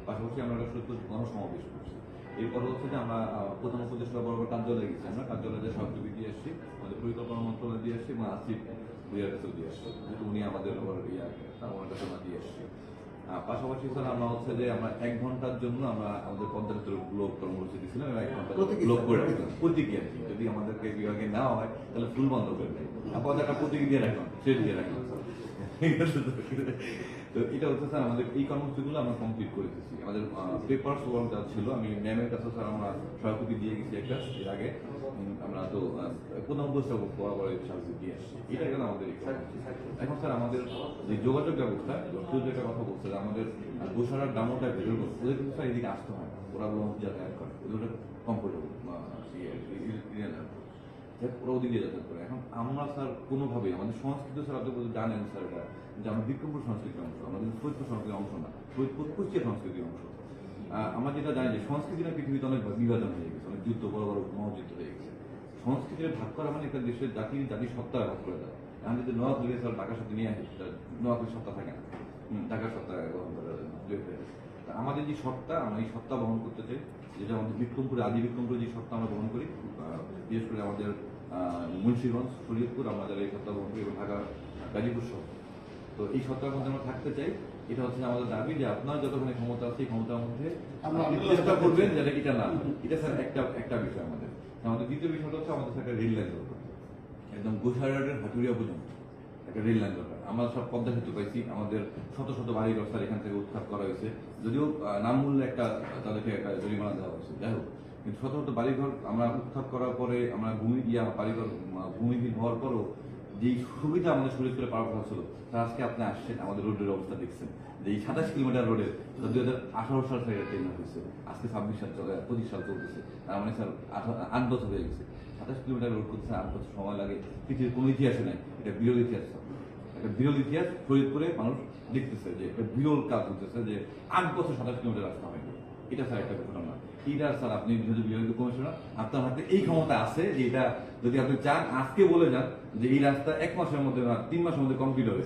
পাশাপাশি আমরা একটা সুস্থ গণসমাবেশ করছি। এরপর হচ্ছে যে আমরা প্রধান উপদেষ্টা বরাবর কার্যালয়ে গেছি, আমরা কার্যালয়ে সহযোগী দিয়ে আসছি, আমাদের পরিকল্পনা মন্ত্রণালয় দিয়ে আসছি এবং আসিফ ভুইয়ার কাছেও দিয়ে আসছি, যেহেতু উনি আমাদের ওনার কাছে আমরা দিয়ে আসছি। পাশাপাশি স্যার আমরা হচ্ছে যে আমরা 1 ঘন্টার জন্য আমরা আমাদের পঞ্চায়েতের ব্লক কর্মসূচি দিয়েছিলাম এবং 1 ঘন্টা ব্লক করে রাখলাম প্রতীকী আর কি, যদি আমাদেরকে বিভাগে নেওয়া হয় তাহলে ফুল বন্ধ করে দেয়, আপাতত একটা প্রতীকী দিয়ে রাখলাম, শেষ দিয়ে রাখলাম। তো এটা হচ্ছে স্যার আমাদের এই কর্মসূচিগুলো আমরা কমপ্লিট করে দিচ্ছি। আমাদের পেপারস ওয়ার্ক যা ছিল আমি ম্যামের কাছে স্যার আমরা সভাপতি দিয়ে গেছি একটা, এর আগে আমরা তো প্রধান উপদেষ্টা বরাবর সাহায্য দিয়ে আসছি। এটা গেল আমাদের এখন স্যার আমাদের যে যোগাযোগ ব্যবস্থা, শুধু একটা কথা বলছে যে আমাদের গোসারার ডামোটা বেরোলো, ওদের কিন্তু স্যার এদিকে আসতে হয়, ওরা যাতায়াত করে, ওদের কমফোর্টেবল ওরা ওদিকে যাতায়াত করে। এখন আমরা স্যার কোনোভাবে আমাদের সংস্কৃতি স্যার আপনি জানেন স্যার এটা যে আমরা বিক্রমপুর সংস্কৃতির অংশ, আমাদের ফরিদপুর সংস্কৃতির অংশ না, ফরিদপুর কুষ্টিয়া সংস্কৃতির অংশ। আমরা যেটা জানি যে সংস্কৃতিটা পৃথিবীতে অনেক বিভাজন হয়ে গেছে, অনেক যুদ্ধ, বড় বড় মহাযুদ্ধ হয়ে গেছে। সংস্কৃতির ভাগ করা মানে একটা দেশের জাতির সত্তা ভাগ করে দেয়। এখন যদি নোয়াখালী স্যার ঢাকার সাথে নিয়ে আসি, নোয়াখালীর সত্তা থাকে না, ঢাকার সত্তা গ্রহণ করে আমাদের যে সত্তা, আমরা এই সত্তা বহন করতে চাই, যেটা আমাদের বিক্রমপুরে আদি বিক্রমপুরে যে সত্তা আমরা বহন করি, বিশেষ করে আমাদের মুন্সিগঞ্জ, শরীয়তপুর, আমাদের এই সত্তা বহন করি এবং ঢাকা গাজীপুর সহ। তো এই সত্তার মধ্যে আমরা থাকতে চাই। এটা হচ্ছে আমাদের দাবি যে আপনার যতখানি ক্ষমতা আছে এই ক্ষমতার মধ্যে চেষ্টা করবেন যাতে এটা না হয়। এটা স্যার একটা বিষয় আমাদের। দ্বিতীয় বিষয়টা হচ্ছে আমাদের একটা রেল লাইন দরকার, একদম গোসাইরহাটের হাটুরিয়া পর্যন্ত একটা রেল লাইন দরকার। আমরা সব পদ্মা সেতু পাইছি, আমাদের শত শত বাড়িঘর স্যার এখান থেকে উৎখাত করা হয়েছে, যদিও নাম মূল্যে তাদেরকে একটা জরিমানা দেওয়া হয়েছে, যাই হোক। কিন্তু শত শত বাড়িঘর আমরা উৎখাত করার পরে আমরা বাড়িঘর ভূমিহীন হওয়ার পরও যেই সুবিধা আমাদের শরীয়তপুরে পাওয়ার কথা ছিল, তার আজকে আপনি আসছেন, আমাদের রোডের অবস্থা দেখছেন যে এই 27 কিলোমিটার রোডের 2018 সাল থেকে ট্রেন হয়েছে, আজকে 25 সাল চলতেছে, তার মানে স্যার 8 বছর হয়ে গেছে। 27 কিলোমিটার রোড করতেছে 8 বছর সময় লাগে, পৃথিবীর কোনো ইতিহাসে নাই, এটা বিরল ইতিহাস, একটা বিরল ইতিহাস। ফরিদপুরে মানুষ দেখতেছে যে একটা বিরল কাজ হতেছে যে 8 বছর 27 কিলোমিটার রাস্তা হয়নি। এটা স্যার একটা ঘটনা। এটা স্যার আপনি যেহেতু বিভাগীয় কমিশনার, আপনার হাতে এই ক্ষমতা আছে যে এটা যদি আপনি চান আজকে বলে যান যে এই রাস্তা 1 মাসের মধ্যে না 3 মাসের মধ্যে কমপ্লিট হবে,